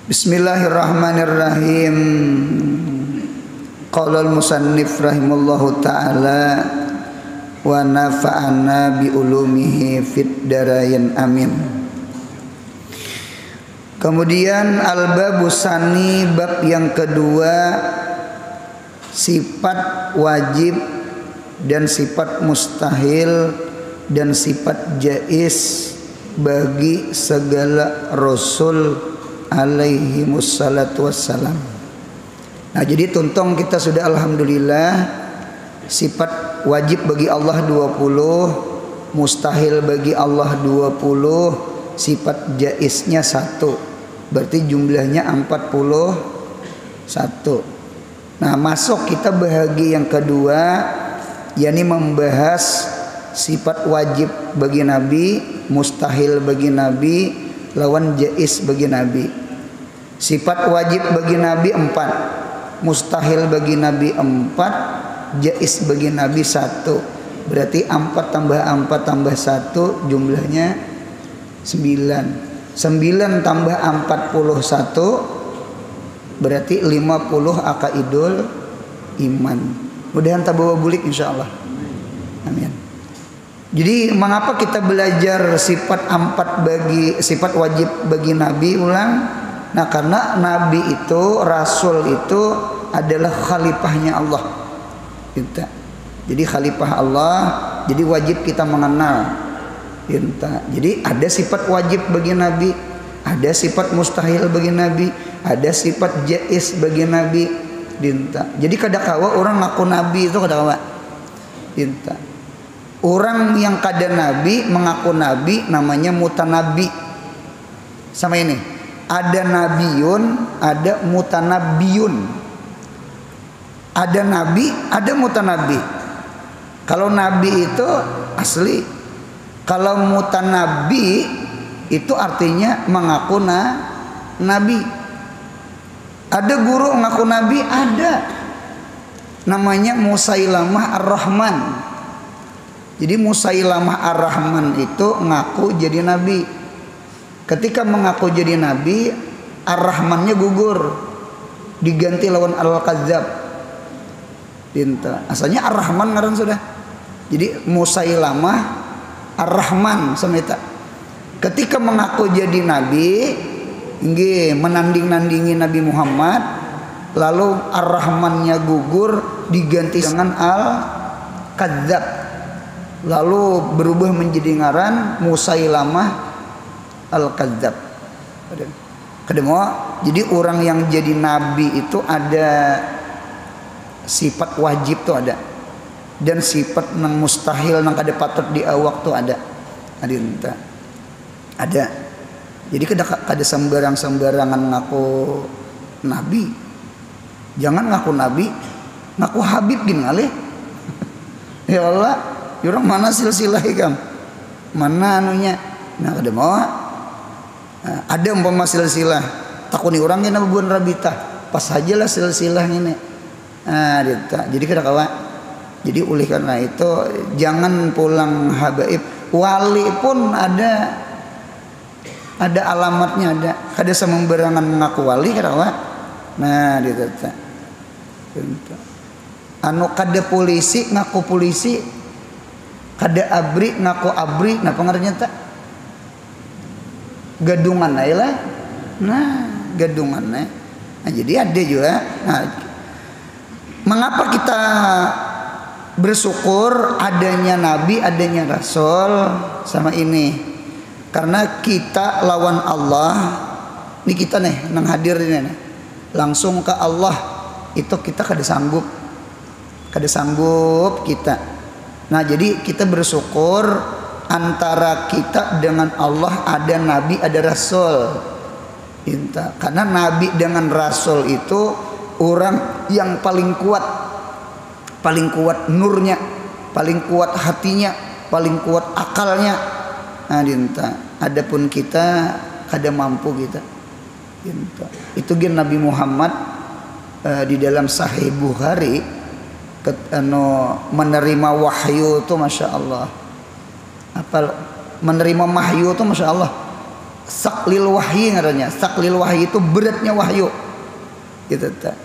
Bismillahirrahmanirrahim. Qala al-musannif rahimallahu ta'ala wa nafa'ana bi ulumihi fid darain amin. Kemudian al-babus sani, bab yang kedua, sifat wajib dan sifat mustahil dan sifat jaiz bagi segala rasul alaihi wassalatu wassalam. Nah, jadi tuntong kita sudah alhamdulillah sifat wajib bagi Allah 20, mustahil bagi Allah 20, sifat jaiznya 1. Berarti jumlahnya 41. Nah, masuk kita bahagi yang kedua, yakni membahas sifat wajib bagi Nabi, mustahil bagi Nabi, lawan jaiz bagi Nabi. Sifat wajib bagi Nabi 4, mustahil bagi Nabi 4, jaiz bagi Nabi 1. Berarti 4 tambah 4 tambah 1 jumlahnya 9. 9 tambah 41 berarti 50 akaidul iman. Mudahan tabawa bulik insyaallah. Amin. Jadi mengapa kita belajar sifat 4 bagi sifat wajib bagi Nabi ulang? Nah, karena Nabi itu, Rasul itu adalah khalifahnya Allah. Jadi khalifah Allah, jadi wajib kita mengenal. Jadi ada sifat wajib bagi Nabi, ada sifat mustahil bagi Nabi, ada sifat jaiz bagi Nabi. Jadi kadang-kala orang ngaku Nabi itu kadang-kala. Orang yang kada Nabi mengaku Nabi namanya mutanabi. Sama ini, ada nabiyun, ada mutanabiyun. Ada nabi, ada mutanabi. Kalau nabi itu asli, kalau mutanabi itu artinya mengaku nabi. Ada guru mengaku nabi, ada. Namanya Musailamah Ar-Rahman. Jadi Musailamah Ar-Rahman itu ngaku jadi nabi. Ketika mengaku jadi nabi, Ar-Rahmannya gugur, diganti lawan Al-Kadzab. Asalnya Ar-Rahman ngaran sudah. Jadi Musailamah Ar-Rahman semeta. Ketika mengaku jadi nabi, menanding-nandingi Nabi Muhammad, lalu Ar-Rahmannya gugur, diganti dengan Al-Kadzab. Lalu berubah menjadi ngaran Musailamah Al-Kadzab. Kedua, jadi orang yang jadi nabi itu ada sifat wajib tuh ada, dan sifat nang mustahil nang kada patut diawak tuh ada. Ada. Jadi kada sembarangan ngaku nabi. Jangan ngaku nabi, ngaku Habib gin ngalih. Ya Allah, orang mana silsilah ikam? Mana anunya? Nah, kada mau. Ada umpama silsilah. Takuni orang yang bukan rabitah. Pas sajalah silsilah ini. Jadi kada kawa. Jadi oleh karena itu jangan pulang habaib. Wali pun ada alamatnya, ada. Kada sembarangan mengaku wali kada kawa. Nah, anu kada polisi ngaku polisi, kada abri ngaku abri. Nah, pengertiannya tak gadungan lah. Nah, gadungan. Nah, jadi ada juga. Nah, mengapa kita bersyukur adanya nabi, adanya rasul sama ini? Karena kita lawan Allah. Ini kita nih nang hadir ini nih. Langsung ke Allah itu kita kada sanggup kita. Nah, jadi kita bersyukur antara kita dengan Allah ada nabi, ada rasul. Karena nabi dengan rasul itu orang yang paling kuat nurnya, paling kuat hatinya, paling kuat akalnya. Nah, adapun kita kada mampu kita. Itu gen Nabi Muhammad di dalam Sahih Bukhari menerima wahyu itu masya Allah. Apa menerima wahyu itu masya Allah. saklil wahyi ngarannya. Saklil wahyi itu beratnya wahyu. Gitu ta.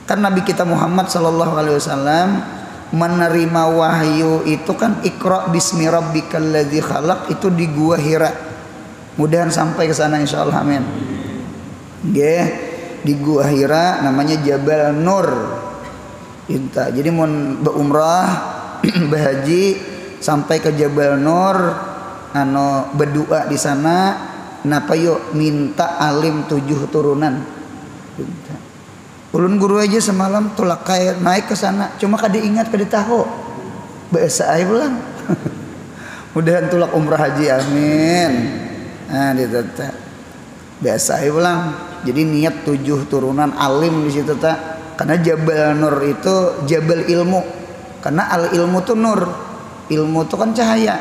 Kan Nabi kita Muhammad sallallahu alaihi wasallam menerima wahyu itu kan Iqra bismi rabbikal ladzi khalaq itu di Gua Hira. Mudahan sampai ke sana insyaallah amin. Nggih, di Gua Hira namanya Jabal Nur. Inta. Jadi mun berumrah berhaji sampai ke Jabal Nur anu berdoa di sana napa yuk minta alim 7 turunan. Inta. Ulun guru aja semalam tulak kayak naik ke sana, cuma kada ingat kada tahu. Bahasa aja pulang. Mudahan tulak umrah haji amin. Nah, ditata. Bahasa aja pulang. Jadi niat 7 turunan alim di situ ta. Karena Jabal Nur itu Jabal ilmu. Karena al ilmu tuh nur. Ilmu tuh kan cahaya.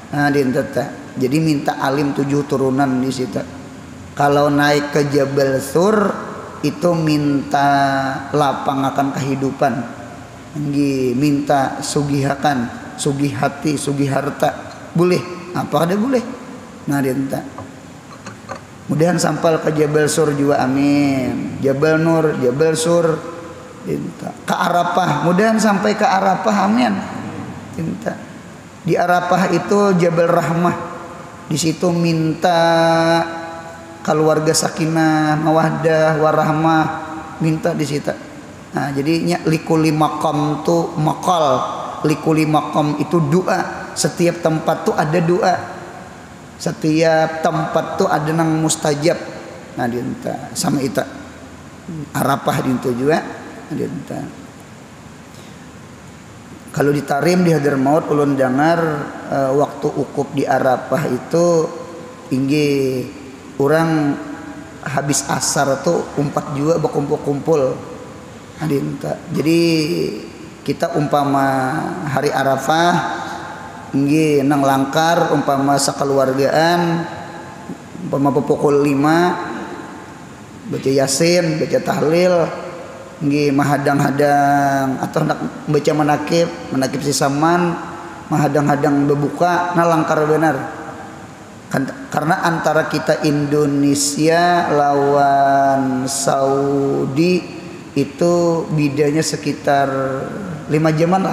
Nah, ditata. Jadi minta alim 7 turunan di situ. Kalau naik ke Jabal Sur itu minta lapang akan kehidupan, minta sugihakan, sugih hati, sugih harta, boleh, apa ada boleh. Nah dia minta. Mudahan sampai ke Jabal Sur juga amin. Jabal Nur, Jabal Sur, minta. Ke Arafah, mudahan sampai ke Arafah amin. Minta. Di Arafah itu Jabal Rahmah, di situ minta keluarga sakinah, mawaddah, warahmah, minta di situ. Nah, jadinya likuli maqam tu maqal, likuli maqam itu doa. Setiap tempat tuh ada doa. Setiap tempat tuh ada nang mustajab. Nah, dinta sama itu. Arafah dintu juga, dinta. Kalau di Tarim di Hadramaut ulun dengar waktu ukuf di Arafah itu tinggi. Orang habis asar tuh umpat juga berkumpul-kumpul. Jadi kita umpama hari Arafah nggih nang langkar umpama sakeluargaan umpama pukul 5 baca Yasin, baca tahlil nggih mahadang-hadang atau hendak baca menakib sisaman mahadang-hadang bebuka nah langkar benar. Karena antara kita Indonesia lawan Saudi itu bedanya sekitar 5 jaman lah.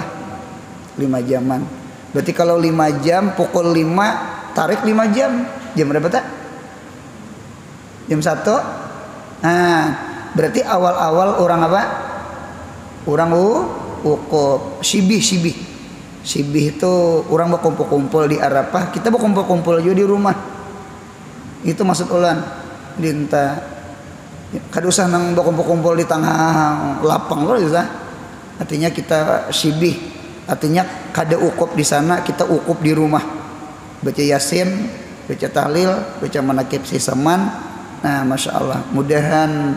5 jaman. Berarti kalau 5 jam pukul 5 tarik 5 jam. Jam berapa tak? Jam 1. Nah, berarti awal-awal orang apa? Orang ukuf Sibih itu orang berkumpul-kumpul di Arafah, kita berkumpul-kumpul juga di rumah. Itu maksud ulan. Dinta kada usah nang berkumpul-kumpul di tengah lapang loh usah. Artinya kita sibih. Artinya kada ukuf di sana, kita ukuf di rumah. Baca Yasin, baca tahlil, baca manakib sisaman. Nah, Masya Allah, mudahan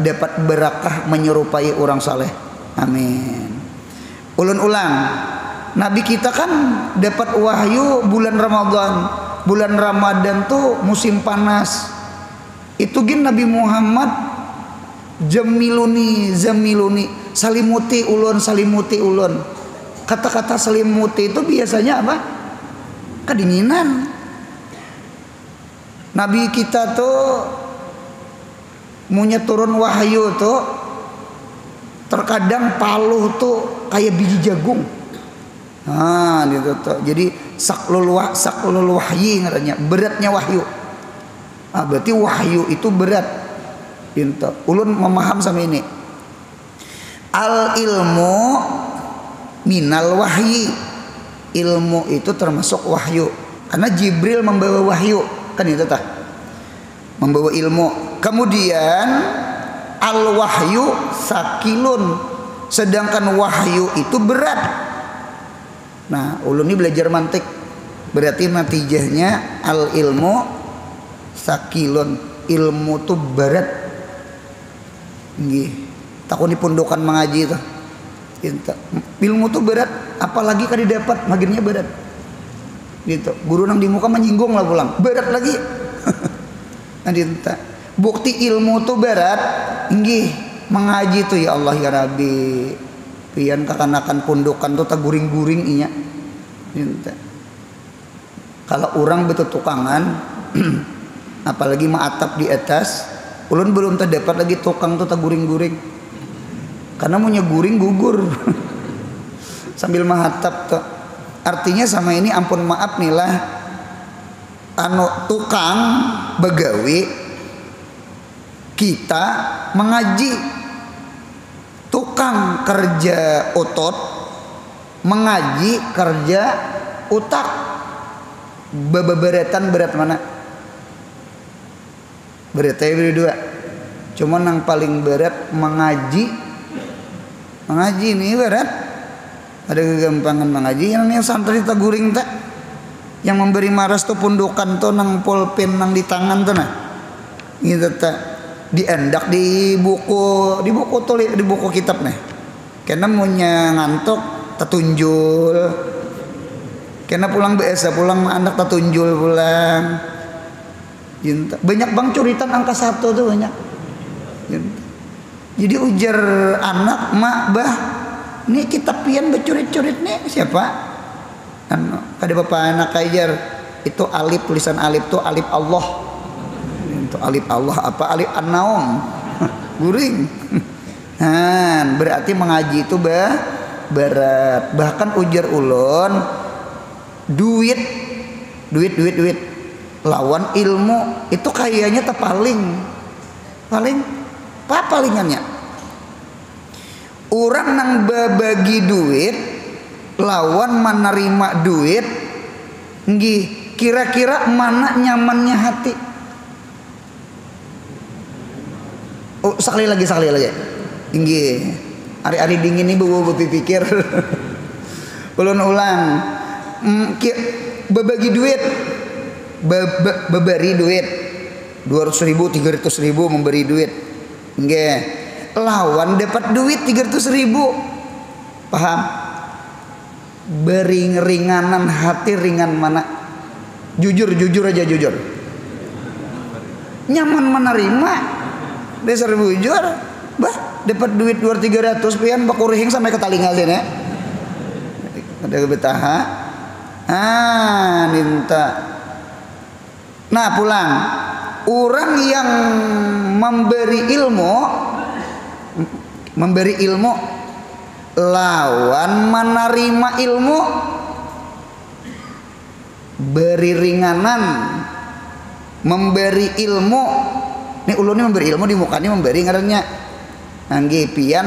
dapat berakah menyerupai orang saleh. Amin. Ulun ulang. Nabi kita kan dapat wahyu bulan Ramadan. Bulan Ramadan tuh musim panas. Itu gin Nabi Muhammad jamiluni salimuti ulun. Kata-kata salimuti itu biasanya apa? Kedinginan. Nabi kita tuh punya turun wahyu tuh terkadang paluh tuh kayak biji jagung. Nah, gitu tuh. Jadi saklul wahyi katanya, beratnya wahyu. Ah, berarti wahyu itu berat. Gitu. Ulun memaham sama ini. Al ilmu minal wahyi. Ilmu itu termasuk wahyu. Karena Jibril membawa wahyu, kan itu tah. Membawa ilmu. Kemudian al wahyu sakilun. Sedangkan wahyu itu berat. Nah, ulun ini belajar mantik. Berarti natijahnya al ilmu sakilun. Ilmu itu berat. Nggih. Takun di pondokan mengaji itu. Ilmu itu berat, apalagi kan didapat magirnya berat. Gitu. Guru nang di muka menyinggung lah pulang. Berat lagi. Bukti ilmu itu berat. Nggih, mengaji tuh ya Allah ya Rabbi. Pian kakanakan pondokan tuh guring-guring inya. Kalau orang betul tukangan apalagi mah atap di atas. Ulun belum terdapat lagi tukang tuh guring-guring, karena maunya guring gugur sambil mahatap tuh. Artinya sama ini ampun maaf nih lah, anu tukang begawi kita mengaji, tukang kerja otot mengaji kerja utak. Beberatan berat mana? Beratnya berdua. Cuma yang paling berat mengaji. Mengaji ini berat. Ada kegampangan mengaji. Yang santri tak guring tak. Yang memberi maras tuh pundukan tuh nang pulpen nang di tangan tuh nah. Gitu tak. Diendak di buku tulis di buku kitab nih. Karena maunya ngantuk tertunjul. Karena pulang biasa pulang anak tertunjul pulang. Banyak bang curitan angka 1 tuh banyak. Jadi ujar anak mak bah, ini kitab pian bercurit-curit nih siapa? Kada bapak anak ajar itu alif, tulisan alif tuh alif Allah. Itu alif Allah apa alif an-naum guring. Nah, berarti mengaji itu berat. Bahkan ujar ulun duit lawan ilmu itu kayaknya paling palingannya. Orang nang bagi duit lawan menerima duit nggih, kira-kira mana nyamannya hati? Oh, sekali lagi nggih. Hari-hari dingin ini bawa pikir ulun ulang. Berbagi duit, beberi duit 200.000 300.000 memberi duit, nggih. Lawan dapat duit 300.000, paham? Beri ringanan hati ringan mana? Jujur aja jujur. Nyaman menerima, dasar bujur, bah dapat duit 200-300 pian bakurihing sampai ke talinga sini ya. Ada betaha. Minta. Nah pulang orang yang memberi ilmu lawan menerima ilmu beri ringanan memberi ilmu. Ini ulun ini memberi ilmu di mukanya memberi ngarannya. Nangge pian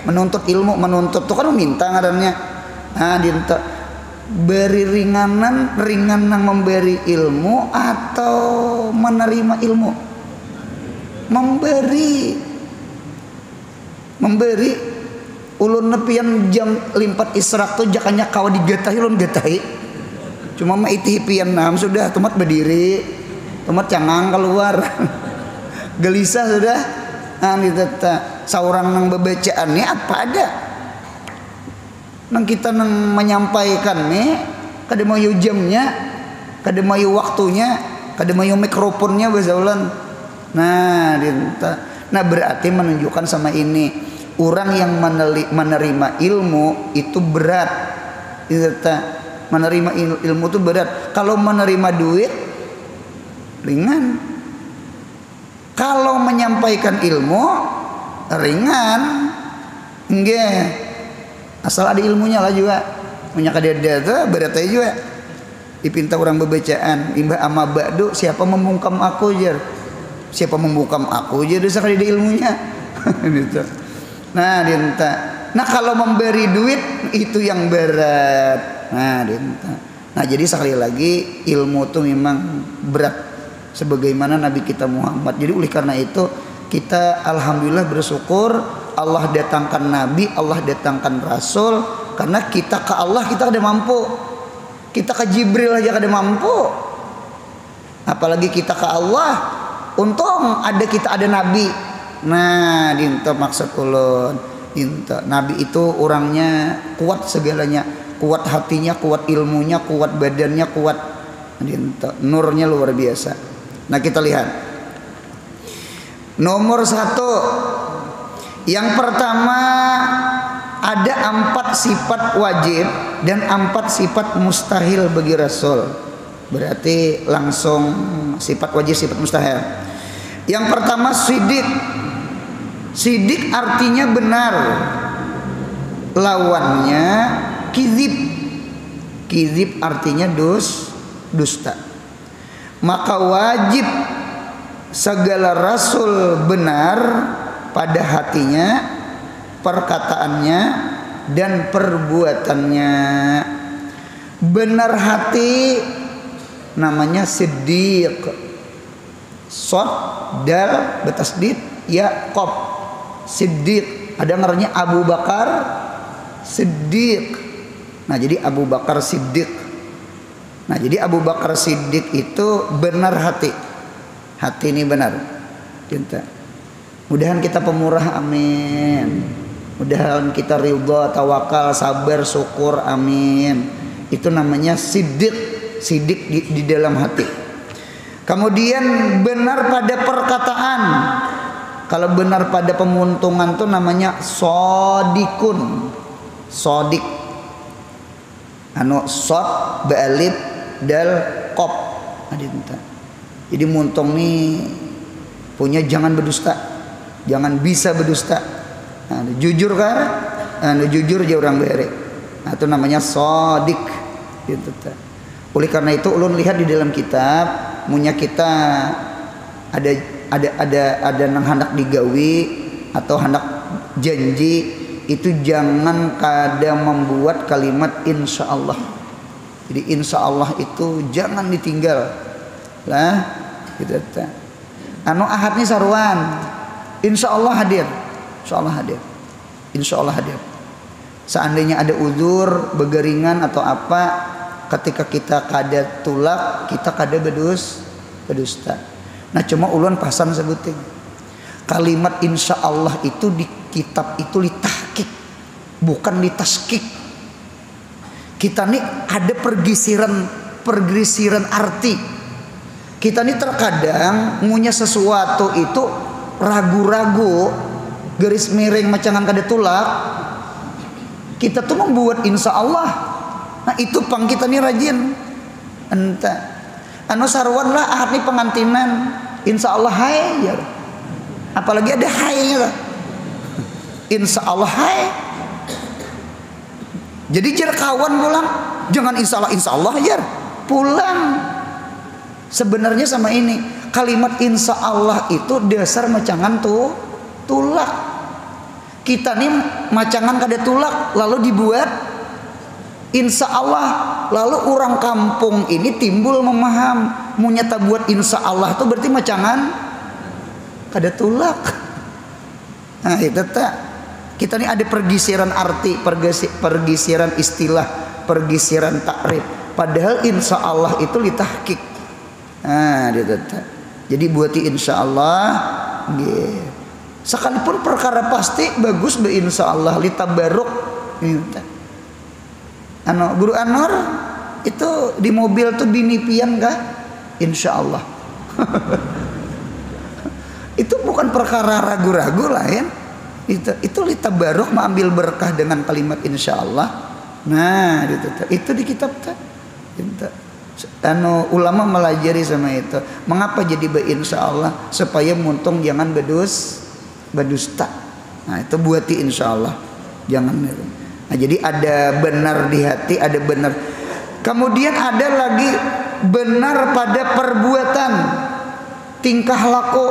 menuntut ilmu, menuntut tuh kan minta ngarannya. Dinta beri ringan nang memberi ilmu atau menerima ilmu? Memberi ulun nepian jam 4 israk tuh jakanya kau digatahi ulun gatahi. Cuma mah iti pian nam sudah tomat berdiri, tomat cangang keluar. Gelisah sudah. Ditata saurang nang bebacaannya apa ada? Nang kita nang menyampaikan nih kada mayu jamnya, kada mayu waktunya, kada mayu mikrofonnya bahasa ulan. Nah berarti menunjukkan sama ini orang yang menerima ilmu itu berat. Menerima ilmu itu berat. Kalau menerima duit ringan. Kalau menyampaikan ilmu ringan. Nggih. Asal ada ilmunya lah juga. Punya kadada tuh beratnya juga. Dipinta orang bebacaan imbah ama ba'du siapa membungkam aku jar. Siapa membungkam aku jar dosa kada ilmunya. Gitu. Nah dinta. Nah kalau memberi duit itu yang berat. Nah dinta. Nah jadi sekali lagi ilmu itu memang berat. Sebagaimana Nabi kita Muhammad. Jadi oleh karena itu kita alhamdulillah bersyukur Allah datangkan Nabi, Allah datangkan Rasul. Karena kita ke Allah kita kada mampu. Kita ke Jibril aja kada mampu. Apalagi kita ke Allah. Untung kita ada Nabi. Nah dinta maksud ulun. Dinta Nabi itu orangnya kuat segalanya. Kuat hatinya, kuat ilmunya, kuat badannya, kuat dinta. Nurnya luar biasa. Nah kita lihat. Nomor 1. Yang pertama ada 4 sifat wajib dan 4 sifat mustahil bagi Rasul. berarti langsung sifat wajib, sifat mustahil. Yang pertama sidik. Sidik artinya benar, lawannya kizib. Kizib artinya dusta. Maka wajib segala rasul benar pada hatinya, perkataannya, dan perbuatannya. Benar hati namanya siddiq. Sod dal betasdid ya qab. Siddiq. Ada ngarannya Abu Bakar Siddiq. Nah, jadi Abu Bakar Siddiq. Nah, jadi Abu Bakar Siddiq itu benar hati. Hati ini benar. Cinta. Mudahan kita pemurah, amin. Mudahan kita ridha, tawakal, sabar, syukur, amin. Itu namanya siddiq. Siddiq di dalam hati. Kemudian benar pada perkataan. Kalau benar pada pemuntungan tuh namanya sodikun. Sodik. Sod ba'alib dal qab. Jadi muntung nih punya jangan berdusta. Jangan bisa berdusta. Jujur kan? Jujur aja orang bere. Itu namanya sodik. Gitu. Oleh karena itu ulun lihat di dalam kitab munya kita ada nang hendak digawi atau hendak janji itu jangan kada membuat kalimat insya Allah. Jadi insya Allah itu jangan ditinggal lah gitu. Ahad nih saruan insya Allah hadir, insya Allah hadir, insya Allah hadir. Seandainya ada uzur begeringan atau apa, ketika kita kada tulak kita kada berdusta. Nah cuma ulun pasan sebutin kalimat insya Allah itu di kitab itu ditahkik, bukan ditaskik. Kita nih ada pergisiran arti. Kita nih terkadang ngunya sesuatu itu ragu-ragu, garis miring macangan kada tulak. Kita tuh membuat insya Allah. Nah itu pang kita nih rajin. Entah. Sarwan lah ahad nih pengantinan insya Allah hai ya. Apalagi ada hai ya. Insya Allah hai. Jadi jar kawan pulang jangan insya Allah jar pulang. Sebenarnya sama ini kalimat insya Allah itu dasar macangan tuh tulak. Kita nih macangan kada tulak lalu dibuat insya Allah, lalu orang kampung ini timbul memaham munyata buat insya Allah itu berarti macangan kada tulak. Nah itu tak kita ini ada pergisiran arti, pergisiran istilah, pergisiran takrif. Padahal insya Allah itu litahkik. Nah itu tak. Jadi buati insya Allah, sekalipun perkara pasti bagus be insya Allah litabaruk. Guru Anwar itu di mobil tuh binipian kah? Insya Allah. Itu bukan perkara ragu-ragu lah ya. Itu litabaruk mengambil berkah dengan kalimat insya Allah. Nah itu di kitab tak. Ulama melajari sama itu. Mengapa jadi insya Allah? Supaya muntung jangan berdusta. Nah itu buati insya Allah. Jangan itu. Nah, jadi ada benar di hati, ada benar. Kemudian ada lagi benar pada perbuatan, tingkah laku.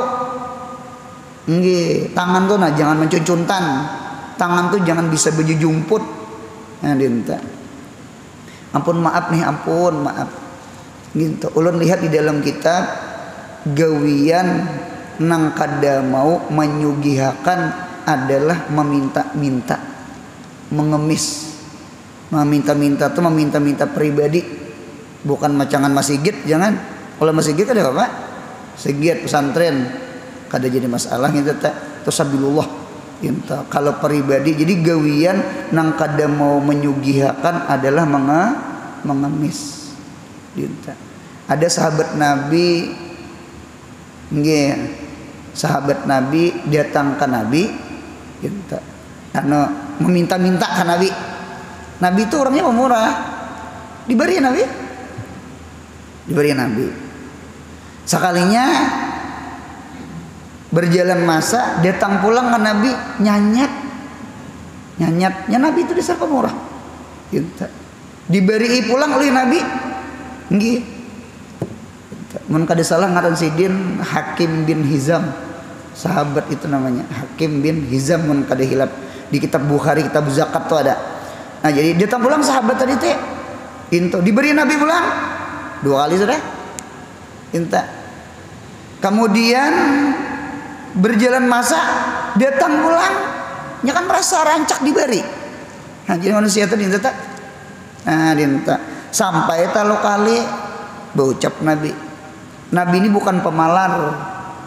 Nggih, tangan tuh nah jangan mencuncuntan. Tangan tuh jangan bisa baju jumput. Nah, dinta. Ampun maaf nih, ampun maaf. Gitu. Ulun lihat di dalam kitab gawian nang kada mau menyugihakan adalah meminta-minta. Mengemis, meminta-minta tuh meminta-minta pribadi, bukan macangan masjid. Jangan. Kalau masjid ada apa? Sigit pesantren kada jadi masalah gitu tak. Tasabilullah gitu. Kalau pribadi jadi gawian nang kada mau menyugihakan adalah mengemis gitu. Ada sahabat Nabi nggih, sahabat Nabi datang ke Nabi gitu. Meminta-minta ke Nabi. Nabi itu orangnya pemurah. Diberi Nabi. diberi Nabi. Sekalinya berjalan masa datang pulang ke Nabi nyanyatnya Nabi itu disapa murah gitu. Diberi pulang oleh Nabi nggih mun kada salah ngaran sidin Hakim bin Hizam, sahabat itu namanya Hakim bin Hizam mun kada hilap di kitab Bukhari, kitab zakat tuh ada. Nah jadi datang pulang sahabat tadi teh into diberi Nabi pulang 2 kali sudah inta. Kemudian berjalan masa datang pulang nya kan merasa rancak diberi. Nah jadi manusia itu dinta tak dinta sampai talo kali berucap Nabi ini bukan pemalar,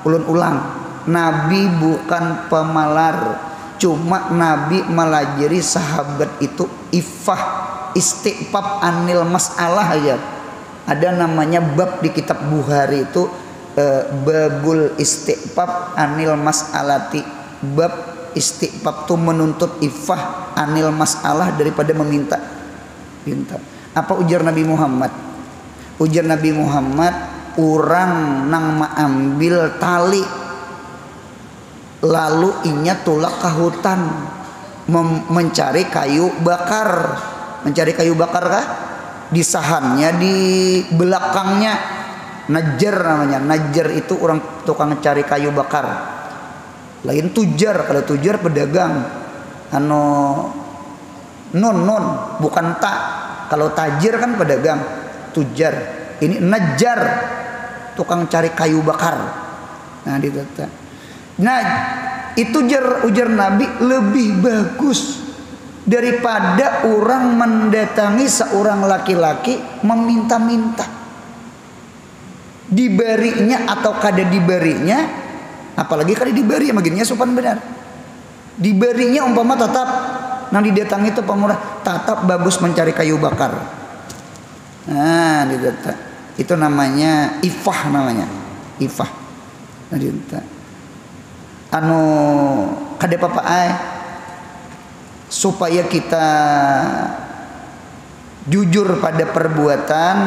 ulun ulang, Nabi bukan pemalar, cuma Nabi melajari sahabat itu ifah istiqfaf anil masalah aja. Ada namanya bab di kitab Bukhari itu babul istiqfaf anil mas'alati, bab istiqfaf itu menuntut ifah anil masalah daripada meminta. Apa ujar Nabi Muhammad? Ujar Nabi Muhammad, orang nang maambil tali lalu inya tulak ke hutan mencari kayu bakar. Mencari kayu bakar kah? Di sahannya, di belakangnya. Najjar namanya. Najjar itu orang tukang cari kayu bakar. Lain tujar. Kalau tujar pedagang. Non bukan tak. Kalau tajir kan pedagang. Tujar. Ini najjar, tukang cari kayu bakar. Nah ditata. Nah itu ujar Nabi lebih bagus daripada orang mendatangi seorang laki-laki meminta-minta. Diberinya atau kada diberinya, apalagi kada diberi maginya sopan benar. Diberinya umpama tetap nang didatangi itu pemurah tetap bagus mencari kayu bakar. Nah ditata. Itu namanya ifah namanya. Ifah. Nah ditata. Kada apa supaya kita jujur pada perbuatan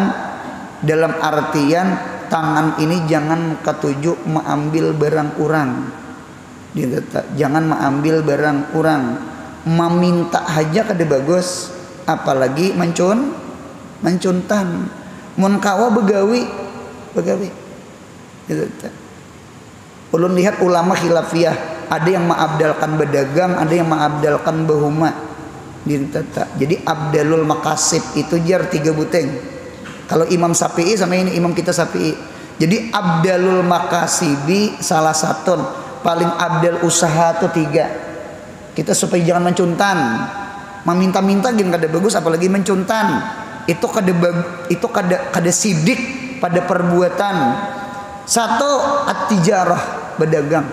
dalam artian tangan ini jangan ketujuh mengambil barang orang. Jangan mengambil barang orang. Meminta aja kada bagus, apalagi mencuntan. Mun kawa begawi. Ulun lihat ulama khilafiyah, ada yang mengabdalkan berdagang, ada yang mengabdalkan bahuma. Jadi abdalul makasib itu jar 3 buteng. Kalau Imam Syafi'i sama ini Imam kita Syafi'i. Jadi abdalul makasibi salah satu, paling abdal usaha itu 3. Kita supaya jangan mencuntan. Meminta-minta gini kada bagus, apalagi mencuntan. Itu kada sidik pada perbuatan. 1 at-tijarah, berdagang.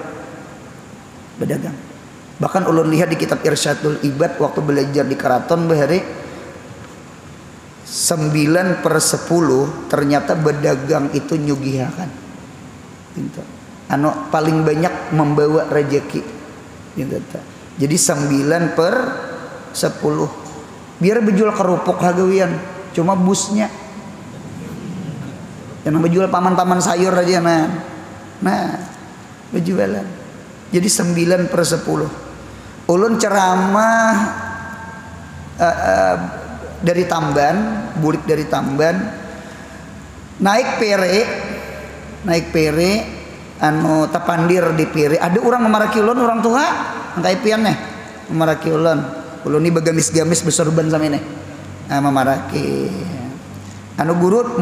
Bahkan ulun lihat di kitab Irsyadul Ibad waktu belajar di keraton bahari 9/10 ternyata berdagang itu nyugihakan. Paling banyak membawa rezeki. Jadi 9/10. Biar berjual kerupuk hagawian, cuma busnya yang berjual paman-paman sayur aja berjualan. Jadi 9/10. Ulun ceramah dari Tamban, bulik dari Tamban, naik pere tapandir di pere. Ada orang memaraki ulun, orang tua angkai pian memaraki ulun. Ulun ini begamis-gamis besorban sama ini. Memaraki. Guru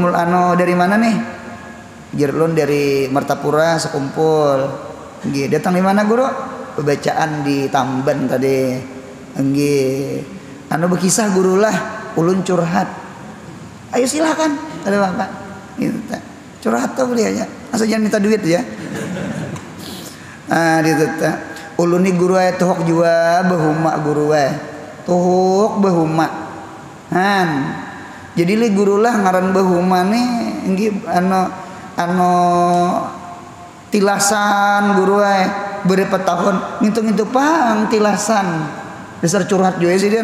dari mana nih? Jirlun dari Martapura sekumpul. Nggih, datang di mana guru? Pembacaan di Tamban tadi. Nggih. Berkisah guru lah, ulun curhat. Ayo silakan, ada Bapak. Gitu. Curhat tuh boleh aja. Asal jangan minta duit ya. Gitu. Ulun ni guru aya tuhok jua bahuma guru aya. Tuhok bahuma. Jadi li guru lah ngaran bahuma nih nggih tilasan guru berapa tahun ngitung-ngitung pang tilasan dasar curhat juga sih dia.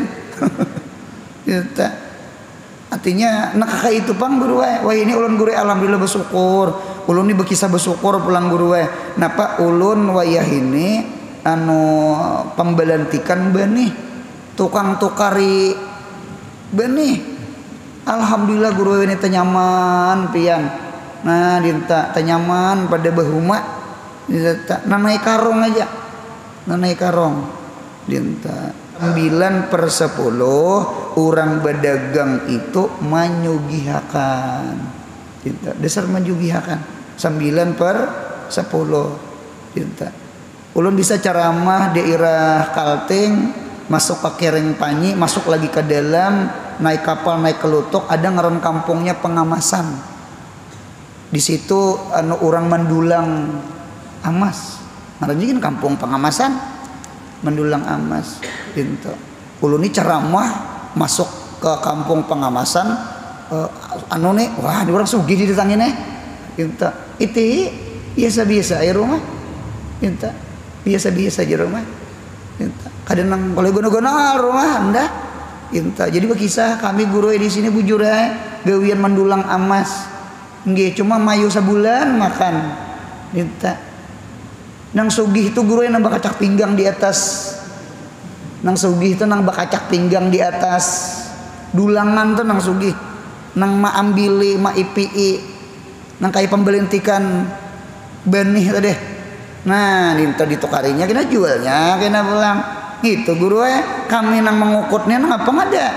Artinya nak kakak itu pang guru wah ini ulun guru alhamdulillah bersyukur. Ulun ini bekisah bersyukur pulang guru napa ulun wayah ini anu pembelantikan benih tukang tukari benih. Alhamdulillah guru ini tenyaman pian. Nah dinta tenyaman pada bahuma dinta nanai karong aja. Nanai karong dinta 9/10 orang berdagang itu menyugihakan. Dinta dasar menyugihakan 9/10 dinta. Ulun bisa ceramah daerah Kalteng masuk ke Kereng Panyi, masuk lagi ke dalam, naik kapal naik ke Lutok, ada ngaran kampungnya Pengamasan. Di situ anu orang mendulang amas. Ngaran kan kampung Pengamasan, mendulang amas. Gitu. Ulun ini ceramah masuk ke kampung Pengamasan, anu nih, wah ini orang sugih di datangin gitu. Itu biasa-biasa ya rumah. Gitu. Biasa-biasa aja rumah. Gitu. Kadang kalau gono-gono rumah anda. Gitu. Jadi berkisah kami guru di sini bujur gawian mendulang amas. Nggih cuma mayu sebulan makan. Gitu. Nang sugih itu guru yang nambah kacak pinggang di atas. Nang sugih itu nang bakacak pinggang di atas dulangan tuh nang sugih. Nang ma ambili ma ipii. Nang kayak pembelintikan benih tadi. Nah, dinta ditukarinya kena jualnya kena pulang. Itu guru kami nang mengukutnya nang apa ada.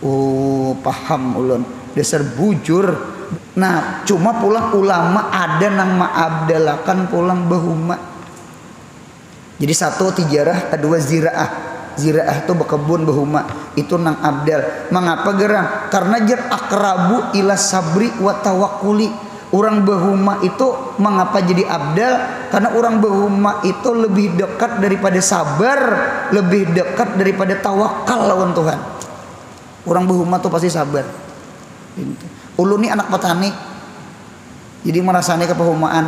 Oh, paham ulun. Dasar bujur. Nah, cuma pulang ulama ada nang maabdalakan pulang bahuma. Jadi satu tijarah, kedua ziraah. Ziraah itu bekebun bahuma. Itu nang abdal. Mengapa gerang? Karena jer akrabu ila sabri wa tawakkuli. Orang bahuma itu mengapa jadi abdal? Karena orang bahuma itu lebih dekat daripada sabar, lebih dekat daripada tawakal lawan Tuhan. Orang bahuma itu pasti sabar. Ulun ini anak petani. Jadi merasani kepahumaan.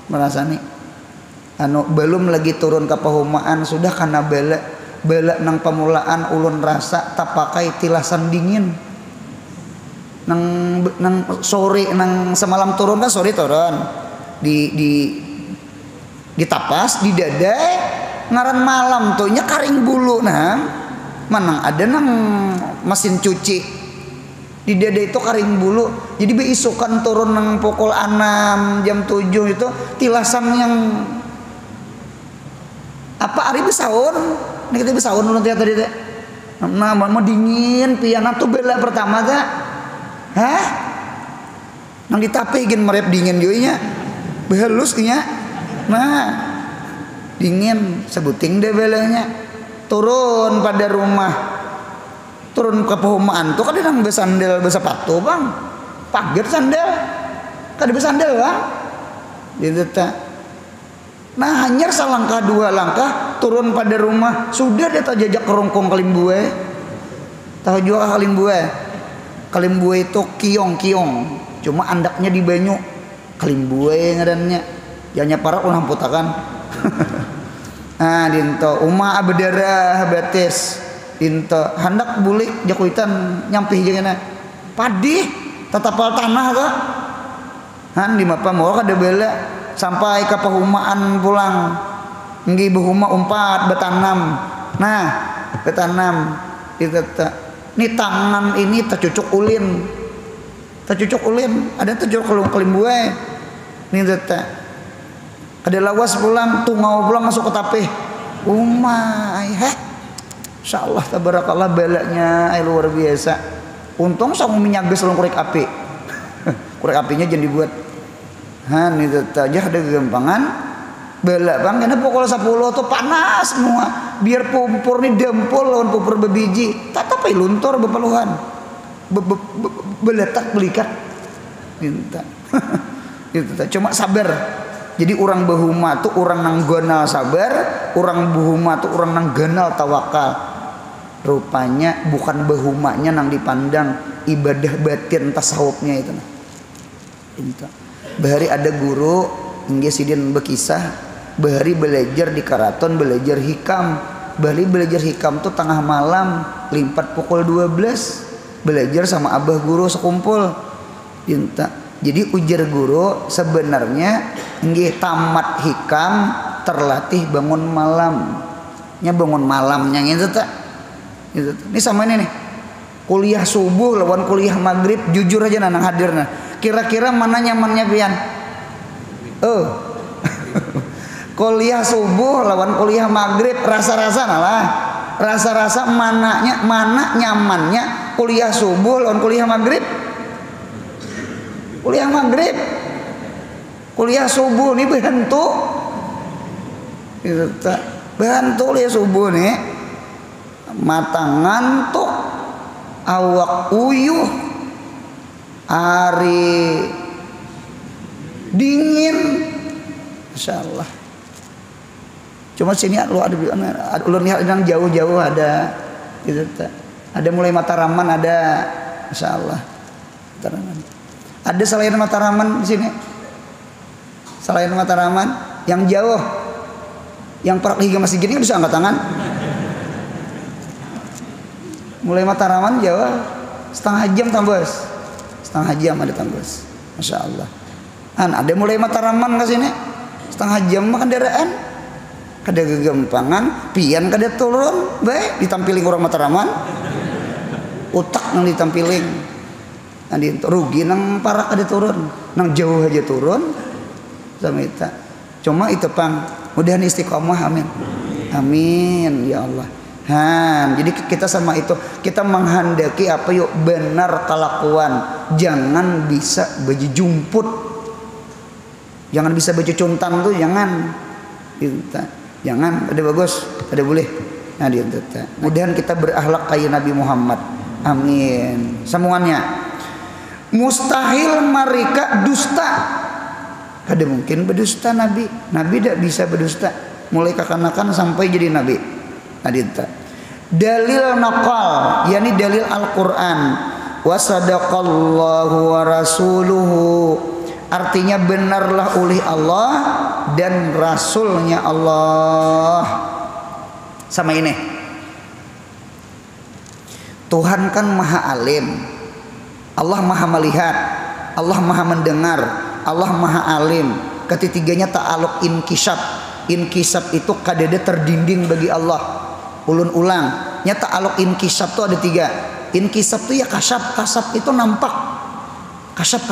Merasani anu belum lagi turun ke pahumaan sudah karena bela nang pemulaan ulun rasa tak pakai tilasan dingin nang sore nang semalam turun kan sore turun di tapas di dada ngaran malam tuh nya karing bulu nah manang ada nang mesin cuci di dada itu karing bulu jadi beisukan turun nang pukul 6 jam 7 itu tilasan yang apa hari besaun ini kita besaun ulun tadi teh nah mau dingin piana tuh bela pertama teh hah nang ditapegin merep dingin juga nya behalus nya nah dingin sebuting deh belanya turun pada rumah turun ke pehumaan tuh kan nang besandel besepatu bang pager sandal kan besandel bang gitu teh. Nah hanya selangkah dua langkah turun pada rumah sudah dia tak jajak kerongkong kalimbue. Tahu juga kalimbue itu kiong cuma andaknya di banyu kalimbue ngarannya janya para ulah putakan. Nah dinto uma abdara batis dinto hendak bulik jakuitan nyampih jeung padi tatapal tanah tuh han di mapa mau kada bela sampai ke pehumaan pulang nggih behuma umpat betanam nah betanam itu ini tangan ini tercucuk ulin ada tercucuk kalimbue ini teh ada lawas pulang tungau pulang masuk ke tapeh umay insyaallah tabarakallah balanya luar biasa untung sama minyak gas korek api korek apinya jangan dibuat han itu aja ada kegampangan bela bang karena pukul 10 tuh panas semua biar pumpur nih dempul lawan pumpur bebiji tatapai luntur bepeluhan beletak belikat minta itu cuma sabar jadi orang bahuma tuh orang nang gonal sabar orang bahuma tuh orang nang ganal tawakal rupanya bukan bahumanya nang dipandang ibadah batin tasawufnya itu bahari ada guru nggih sidin bekisah bahari belajar di karaton belajar hikam bahari belajar hikam tuh tengah malam limpat pukul 12 belajar sama abah guru sekumpul. Inta. Jadi ujar guru sebenarnya nggih tamat hikam terlatih bangun malam. Nya bangun malamnya gitu tak. Gitu. Ini sama ini nih. Kuliah subuh lawan kuliah maghrib jujur aja nanang hadirna. Kira-kira mana nyamannya pian? Kuliah subuh lawan kuliah maghrib rasa-rasa nalah. Rasa-rasa mana nyamannya kuliah subuh lawan kuliah maghrib? Kuliah maghrib. Kuliah subuh nih bantu. Gitu tak. Bantu kuliah subuh nih. Mata ngantuk, awak uyuh, hari dingin, Masya Allah. Cuma sini ulun lihat yang jauh-jauh ada, gitu tak. Ada mulai Mataraman ada, Masya Allah. Mataraman. Ada selain Mataraman di sini, selain Mataraman yang jauh, yang perak hingga masih gini bisa angkat tangan. Mulai Mataraman jauh, setengah jam tambos, setengah jam ada tambos, Masya Allah. Ada mulai Mataraman ke sini, setengah jam makan kendaraan. Kada gegempangan, pian kada turun, baik ditampiling orang Mataraman, utak nang ditampiling, nanti rugi nang parah kada turun, nang jauh aja turun, sama itu. Cuma itu pang, mudahan istiqomah, amin, amin ya Allah. Jadi kita sama itu kita menghendaki apa yuk benar kelakuan, jangan bisa baju jumput, jangan bisa baju cuntan tuh jangan. Jangan, ada bagus, ada boleh. Nah dia mudahan kita berakhlak kayak Nabi Muhammad. Amin. Semuanya. Mustahil mereka dusta. Kada mungkin berdusta Nabi. Nabi tidak bisa berdusta. Mulai kekanakan sampai jadi Nabi. Nah dia dalil naqal, yakni dalil Al-Quran. Wa sadaqallahu wa rasuluhu. Artinya benarlah oleh Allah dan Rasulnya Allah. Sama ini, Tuhan kan maha alim, Allah maha melihat, Allah maha mendengar, Allah maha alim. Ketiganya ta'aluk inkisab. Inkisab itu kadada terdinding bagi Allah. Ulun ulang, nyata ta'aluk inkisab itu ada 3. Inkisab itu ya kasab itu nampak, kasab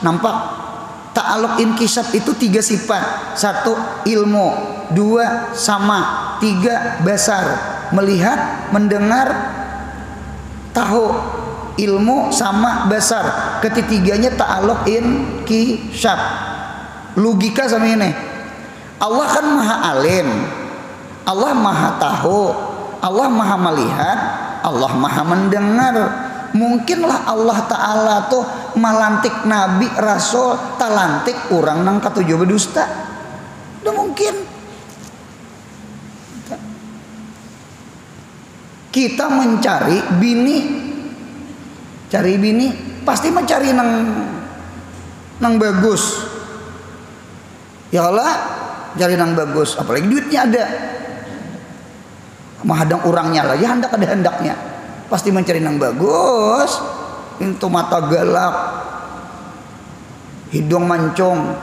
nampak. Ta'aluk inkisab itu 3 sifat. 1 ilmu, 2 sama, 3 basar, melihat, mendengar, tahu. Ilmu sama basar. Ketiganya ta'aluk inkisab. Logika sama ini. Allah kan maha alim, Allah maha tahu, Allah maha melihat, Allah maha mendengar. Mungkinlah Allah Ta'ala tuh malantik Nabi Rasul talantik orang nang katujuh berdusta. Udah mungkin. Kita mencari bini, cari bini pasti mencari nang bagus. Ya Allah, cari nang bagus, apalagi duitnya ada. Mahadang orangnya lah, ya hendak ada hendaknya. Pasti mencari yang bagus. Itu mata galak, hidung mancung,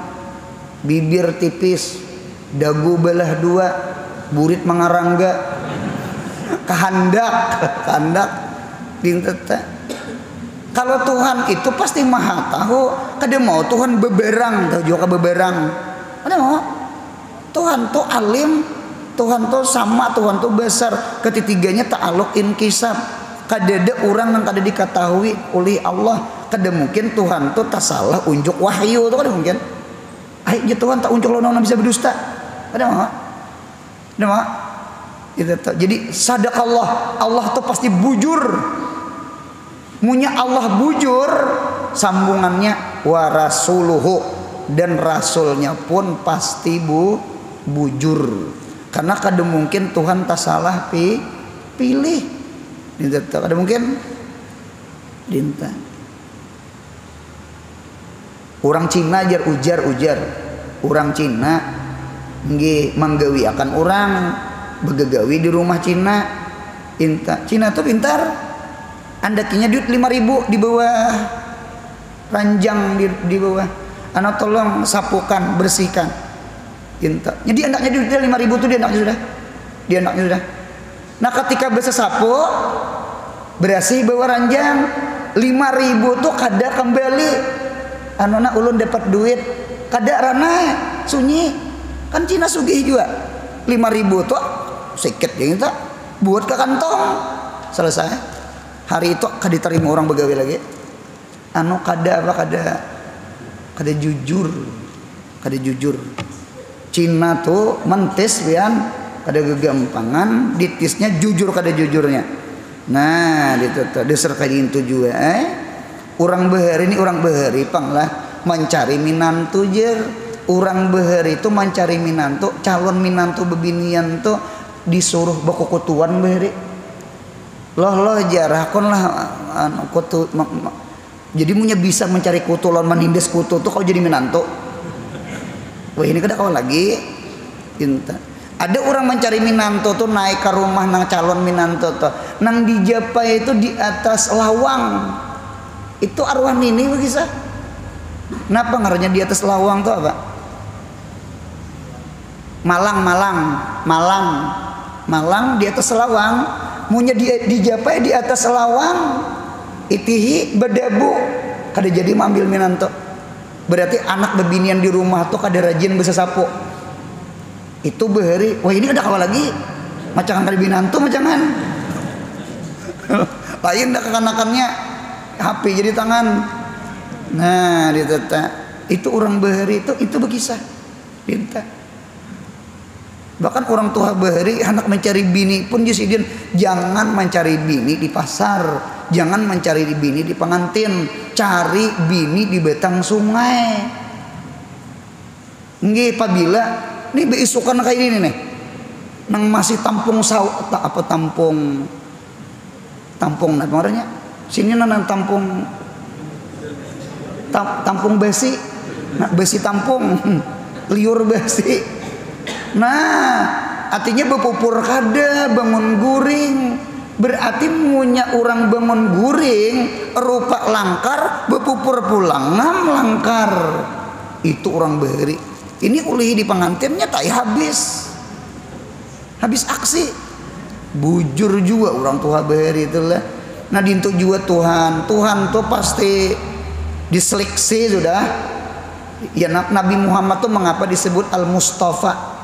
bibir tipis, dagu belah 2, burit mengarangga, kehendak bintete. Kalau Tuhan itu pasti maha tahu. Kada mau Tuhan beberang, tahu juga beberang. Kada mau. Tuhan tuh alim, Tuhan tuh sama, Tuhan tuh besar. Ketiganya ta'aluk inkisab. Kadada orang yang kada diketahui oleh Allah. Kada mungkin Tuhan tuh tak salah unjuk wahyu, itu kada mungkin. Ayo Tuhan tak unjuk lawan bisa berdusta. Kada mau. Kada mau. Jadi sadaqallah, Allah tuh pasti bujur. Munya Allah bujur, sambungannya wa rasuluhu, dan rasulnya pun pasti bujur. Karena kada mungkin Tuhan tak salah pilih. Kada mungkin dinta. Orang Cina ujar orang Cina nggih manggawi akan orang begagawi di rumah Cina. Cina tuh pintar. andakinya duit 5.000 di bawah ranjang di bawah. Anak tolong sapukan, bersihkan. Jadi anaknya duitnya 5.000 tuh dia anaknya sudah. Nah ketika bisa sapu, bersih bawa ranjang, 5.000 tuh kada kembali. Anona ulun dapat duit, kada rana sunyi. Kan Cina sugih juga. 5.000 tuh sedikit yang itu buat ke kantong. Selesai. Hari itu kada diterima orang begawe lagi. Kada jujur. Cina tuh mentis pian kada gegampangan, ditisnya jujur kada jujurnya. Nah, itu tuh dasar kayak itu juga. Orang beheri panglah mencari minantu jer. Orang beheri itu mencari minantu, calon minantu bebinian tuh disuruh bakukutuan beheri. Loh jarah kon lah kutu. Jadi punya bisa mencari kutu lawan menindas kutu tuh kau jadi minantu. Wah ini kada kau lagi. Ada orang mencari minantu tuh naik ke rumah nang calon minantu tuh. Nang dijapai itu di atas lawang. Itu arwah nini begitu. Kenapa ngaruhnya di atas lawang tuh apa? Malang di atas lawang. Munya dijapai di atas lawang. Itihi berdebu. Kada jadi mambil minantu. Berarti anak bebinian di rumah tuh kada rajin bisa sapu. Itu beheri, wah ini ada kawan lagi. Macangan kada binantu macangan. Lain dah kekanakannya HP jadi tangan. Nah, itu orang beheri itu berkisah. Pinta. Bahkan orang tua beheri anak mencari bini pun disidin jangan mencari bini di pasar, jangan mencari bini di pengantin, cari bini di betang sungai. Nggih apabila nih beisukan kayak ini nih, nang masih tampung tampung apa namanya? Sini nang tampung besi, nah, besi tampung, liur besi. Nah, artinya bepupur kada bangun guring. Berarti punya orang bangun guring rupa langkar bepupur pulang ngam langkar. Itu orang beheri. Ini ulihi di pengantinnya tak habis aksi. Bujur juga orang tua beheri itulah. Nah dintuk juga Tuhan tuh pasti diseleksi sudah. Ya Nabi Muhammad tuh mengapa disebut Al-Mustafa?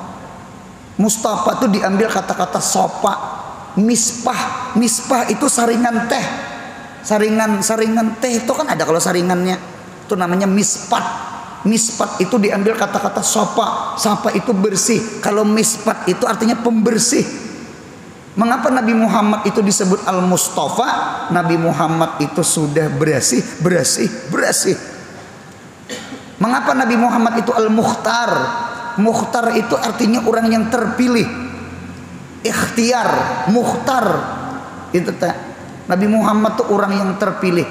Mustafa itu diambil kata-kata sopa, mispah itu saringan teh. Saringan teh itu kan ada kalau saringannya. Itu namanya mispat itu diambil kata-kata sopa. Sapa itu bersih. Kalau mispat itu artinya pembersih. Mengapa Nabi Muhammad itu disebut Al-Mustafa? Nabi Muhammad itu sudah bersih. Mengapa Nabi Muhammad itu Al-Mukhtar? Mukhtar itu artinya orang yang terpilih. Ikhtiar, mukhtar. Itu Nabi Muhammad itu orang yang terpilih.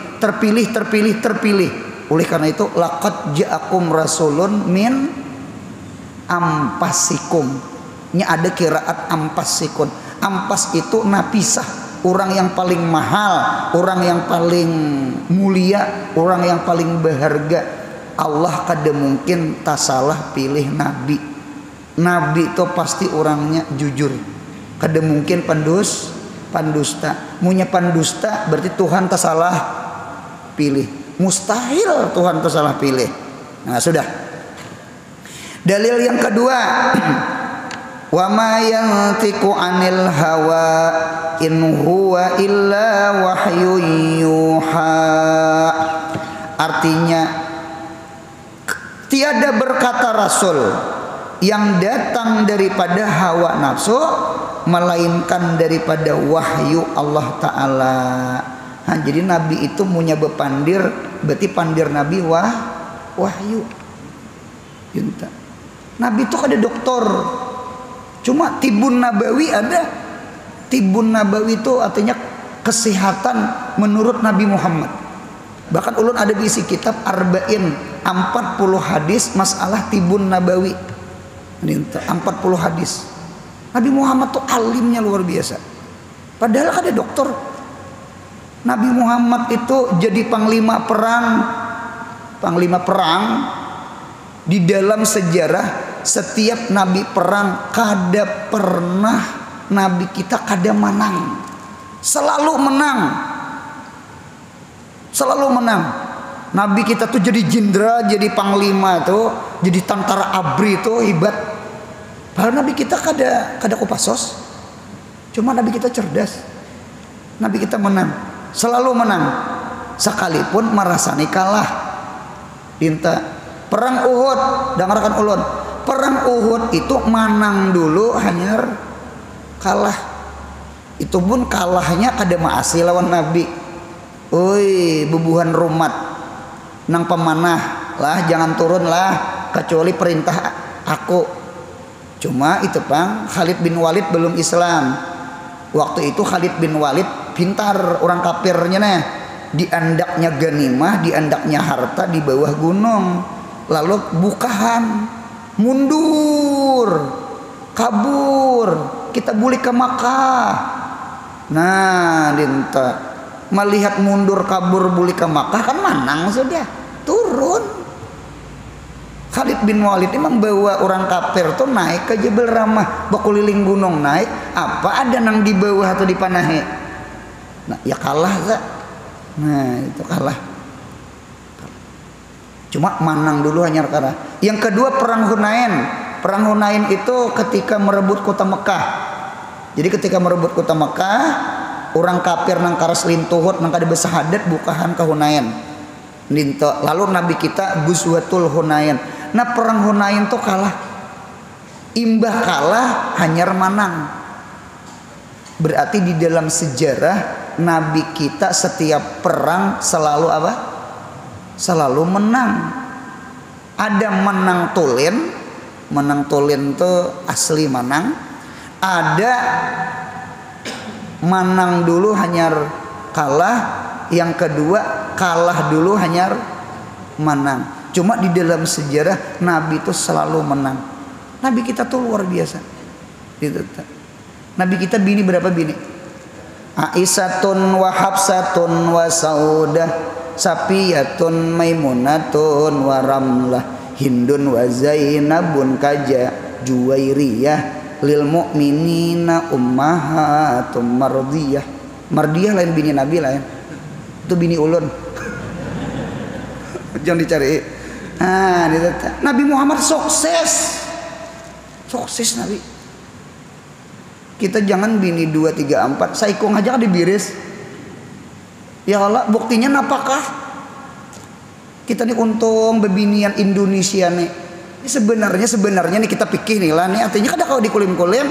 Oleh karena itu laqad ja'akum rasulun min ampasikum. Ini ada kiraat ampasikum. Ampas itu napisah, orang yang paling mahal, orang yang paling mulia, orang yang paling berharga. Allah kada mungkin tak salah pilih nabi. Nabi itu pasti orangnya jujur. Kada mungkin pandusta. Munya pandusta berarti Tuhan tak salah pilih. Mustahil Tuhan tak salah pilih. Nah sudah. Dalil yang kedua. Wa ma yantiqu 'anil hawa in huwa illa wahyun yuha. Artinya tiada berkata Rasul yang datang daripada hawa nafsu melainkan daripada wahyu Allah Ta'ala. Nah, jadi Nabi itu punya bepandir, berarti pandir Nabi wahyu. Nabi itu ada dokter, cuma tibun nabawi ada. Tibun nabawi itu artinya kesehatan menurut Nabi Muhammad. Bahkan ulun ada di isi kitab Arba'in 40 hadis masalah tibun nabawi. 40 hadis. Nabi Muhammad tuh alimnya luar biasa. Padahal ada dokter. Nabi Muhammad itu jadi panglima perang di dalam sejarah. Setiap nabi perang kada pernah nabi kita kada menang, selalu menang. Nabi kita tuh jadi jenderal, jadi panglima tuh, jadi tentara ABRI tuh hebat. Padahal nabi kita kada kopasos. Cuma nabi kita cerdas. Nabi kita menang, selalu menang. Sekalipun merasani kalah. Inta perang Uhud, dengarkan ulun. Perang Uhud itu menang dulu hanyar kalah. Itu pun kalahnya kada maasi lawan nabi. Oi, bubuhan rumat nang pemanah lah, jangan turun lah kecuali perintah aku. Cuma itu Bang, Khalid bin Walid belum Islam. Waktu itu Khalid bin Walid pintar orang kafirnya nih. Diandaknya ganimah, diandaknya harta di bawah gunung. Lalu bukahan, mundur, kabur, kita boleh ke Makkah. Nah, dinta melihat mundur kabur boleh ke Makkah kan menang sudah, turun. Khalid bin Walid ini membawa orang kafir tuh naik ke Jabal Rahmah, berkeliling gunung naik. Apa ada nang di bawah atau di panahe? Nah, ya kalah Zak. Nah, itu kalah. Cuma menang dulu hanya karena. Yang kedua perang Hunain. Perang Hunain itu ketika merebut kota Mekah. Jadi ketika merebut kota Mekah, orang kafir nang karas lintuhut nang kada bersahadat bukahan ke Hunain. Lalu nabi kita Guswatul Hunain. Nah, perang Hunain tuh kalah. Imbah kalah hanyar manang. Berarti di dalam sejarah nabi kita setiap perang selalu apa? Selalu menang. Ada menang tulen. Menang tulen tuh asli menang. Ada menang dulu hanyar kalah. Yang kedua kalah dulu hanyar menang. Cuma di dalam sejarah nabi itu selalu menang. Nabi kita tuh luar biasa. Nabi kita bini berapa bini? Aisyatun wa Hafsatun wa Saudah, Safiyatun Maimunatun wa Ramlah, Hindun wa Zainabun kaja Juwairiyah, lil mu'minina ummahatum mardiyah. Mardiyah lain bini nabi lain. Itu bini ulun. Jangan dicari. Nabi Muhammad sukses nabi. Kita jangan bini 2, 3, 4 saikung aja kan dibiris. Ya Allah, buktinya napakah kita nih untung bebinian Indonesia nih. Ini sebenarnya nih kita pikir nih lah nih, artinya kada kalau dikulim-kulim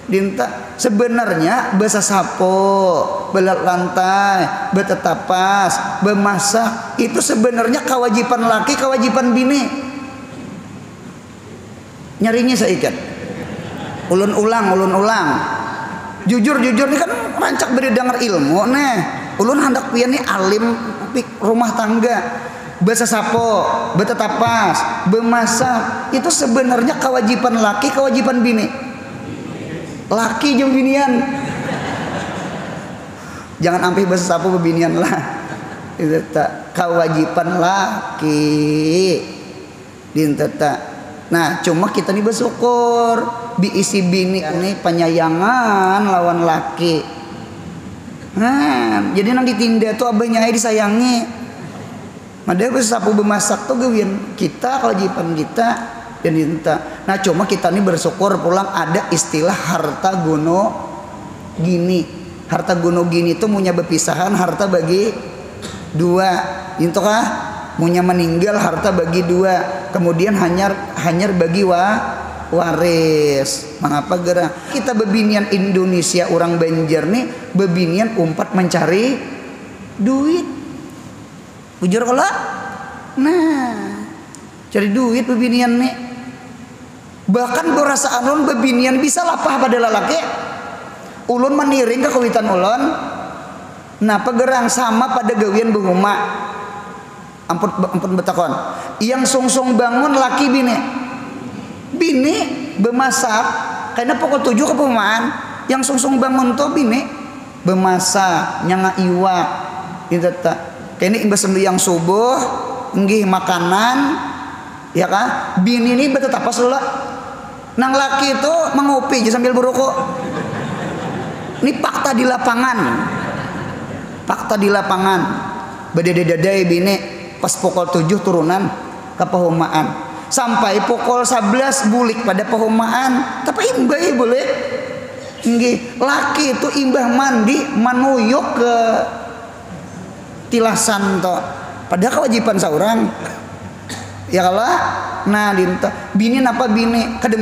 dinta sebenarnya bahasa sapo, belat lantai, betetapas, bemasak itu sebenarnya kewajiban laki, kewajiban bini. Nyarinya saya ikat. Ulun ulang. Jujur nih kan rancak beri dengar ilmu nih. Ulun hendak pian nih alim rumah tangga. Bahasa sapo, betetapas, bemasak itu sebenarnya kewajiban laki, kewajiban bini. Laki jeung binian. Jangan ampe bahasa sapo bebinian lah. Itu tak kewajiban laki. Dinteta. Nah, cuma kita nih bersyukur diisi bini ini penyayangan lawan laki. Nah, jadi nang ditinda tuh abahnya disayangi. Madanya bahasa sapo bemasak tuh gawin kita kewajiban kita. Dan dinta. Nah, cuma kita nih bersyukur pulang ada istilah harta gono gini. Harta gono gini itu punya berpisahan harta bagi dua. Itu kah? Punya meninggal harta bagi dua. Kemudian hanyar bagi waris. Mengapa gerang? Kita bebinian Indonesia orang Banjar nih bebinian umpat mencari duit. Bujur kalau? Nah, cari duit bebinian nih. Bahkan perasaan ulun bebinian bisa lapah pada lelaki. Ulun meniring ke kawitan ulun. Napa gerang sama pada gawian berumah. Ampun betakon. Yang sungsung bangun laki bini. Bini bemasak. Karena pokok 7 ke perumahan. Yang sungsung bangun tuh bini. bemasak nyanga iwak itu tak kene imbas sembahyang subuh nggih makanan ya kan bini ini betul apa sula nang laki itu mengopi sambil berokok. Ini fakta di lapangan, fakta di lapangan. Bedededai bini pas pukul 7 turunan ke pehumaan sampai pukul 11 bulik pada pehumaan tapi imbah boleh nggih laki itu imbah mandi manuyuk ke tilasan to padahal kewajiban seorang ya kalah nah dinta bini napa bini kada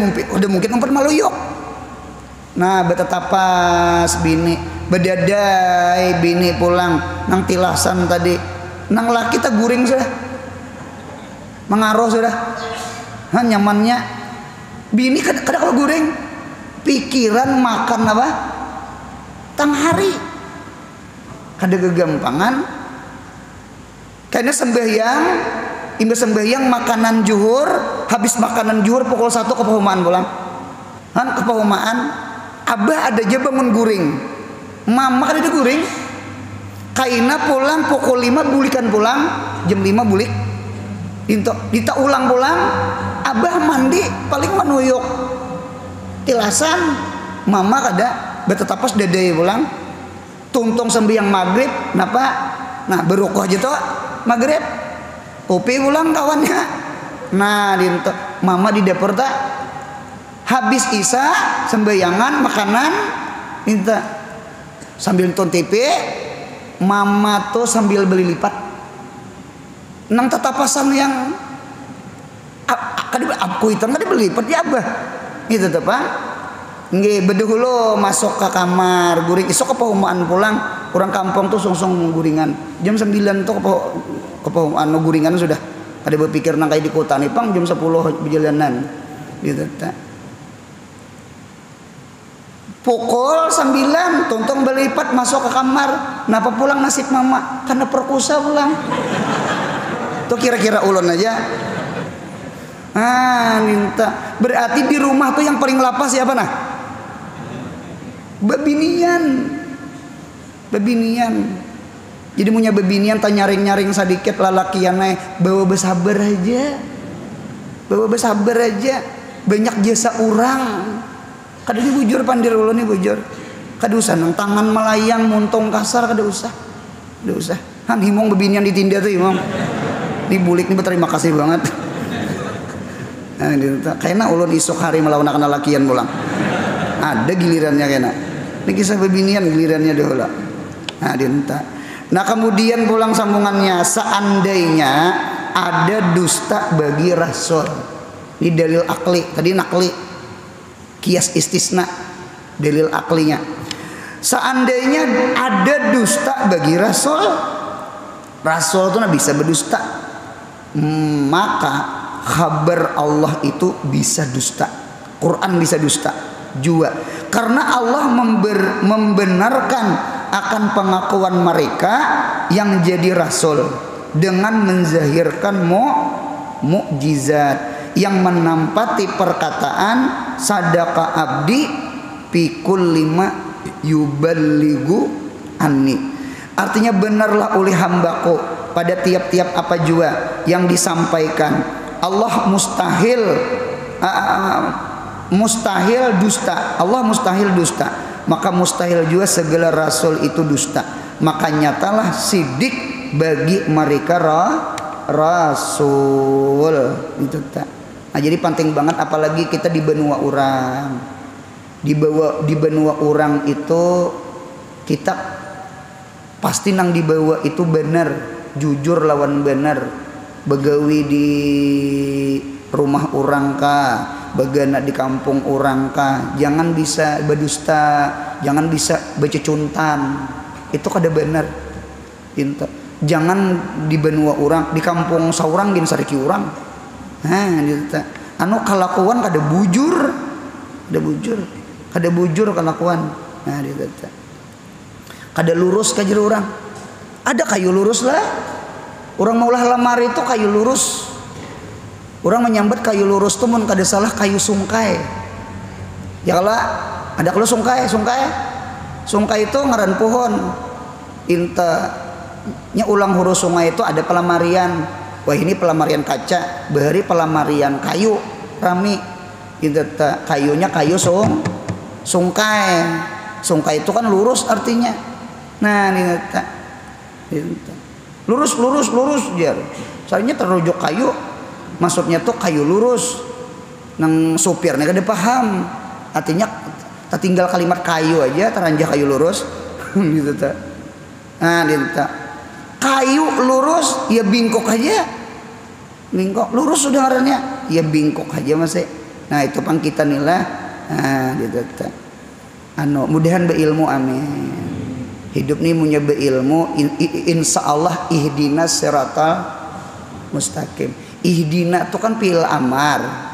mungkin umpet maluyuk nah betetapas bini bedadai bini pulang nang tilasan tadi nang laki tak guring sudah mengaruh sudah nyamannya bini kada kalau guring pikiran makan apa tang hari kada kegampangan karena sembahyang imbas sembahyang makanan juhur habis makanan juhur pukul 1 ke pehumaan pulang ke pehumaan abah ada aja bangun guring mama kada ada guring kaina pulang pukul 5 bulikan pulang jam 5 bulik dita ulang pulang abah mandi paling manuyuk tilasan mama kada betetapas dadai pulang tungtung sembahyang maghrib napa nah berukuh aja tuh maghrib kopi pulang kawannya nah dinto mama di dapur tak habis isya sembahyangan makanan minta sambil nonton TV mama tuh sambil beli lipat nang tatapasan yang aku itu nggak dibeli lipat ya abah itu tuh pak nggih bedahulu masuk ke kamar guring isok ke pehumaan pulang orang kampung tuh sungsung guringan jam 9 tuh ke pehumaan guringan sudah ada berpikir nang kayak di kota nih pang jam 10 perjalanan gitu tak pukul 9 tontong belipat masuk ke kamar napa pulang nasib mama karena perkusa pulang tuh kira-kira ulun aja minta berarti di rumah tuh yang paling lapas siapa nah bebinian jadi punya bebinian tak nyaring-nyaring sedikit lalakiannya bawa bersabar aja banyak jasa orang kada dibujur pandir ulun nih bujur kada usah nang tangan melayang muntung kasar kada usah kan himong bebinian ditinda tuh himong dibulik nih berterima kasih banget nah kayaknya ulun isuk hari melawan anak lakian pulang ada gilirannya kayaknya ini kisah bebinian gilirannya dahulu nah kemudian pulang sambungannya seandainya ada dusta bagi rasul ini dalil akli tadi nakli kias istisna dalil aklinya seandainya ada dusta bagi rasul itu bisa berdusta maka kabar Allah itu bisa dusta Quran bisa dusta juga karena Allah membenarkan akan pengakuan mereka yang jadi rasul dengan menzahirkan mukjizat yang menampati perkataan sadaka abdi pikul 5 yuballigu anni artinya benarlah oleh hambaku pada tiap-tiap apa jua yang disampaikan Allah mustahil dusta Allah mustahil dusta maka mustahil juga segala rasul itu dusta maka nyatalah sidik bagi mereka rasul itu tak nah jadi penting banget apalagi kita di benua orang di benua orang itu kita pasti nang dibawa itu benar jujur lawan benar begawi di rumah orang kah bagana di kampung orang kah jangan bisa berdusta jangan bisa bececuntan itu kada benar jangan di benua orang di kampung saurang gin sariki orang anu kalakuan kada bujur kalakuan kada lurus kajar orang ada kayu lurus lah orang maulah lamar itu kayu lurus orang menyambat kayu lurus tuh mun kada salah kayu sungkai ya kalau ada kalau sungkai Sungkai itu ngaran pohon. Inta nya ulang huruf sungai itu ada pelamarian. Wah ini pelamarian kaca, bahari pelamarian kayu rami. Itu kayunya kayu sungkai. Sungkai itu kan lurus artinya. Nah ini lurus jar. Soalnya terujuk kayu, maksudnya tuh kayu lurus. Nang supirnya kada paham. Artinya tinggal kalimat kayu aja teranjah kayu lurus. Gitu ta. Nah gitu. Kayu lurus ya bingkok aja. Bingkok lurus sudah ngarannya. Ya bingkok aja masih. Nah itu pang kita nilai. Nah gitu ta. Mudahan beilmu amin. Hidup nih punya beilmu insya Allah ihdinas siratal mustaqim. Ihdina itu kan fi'il amar.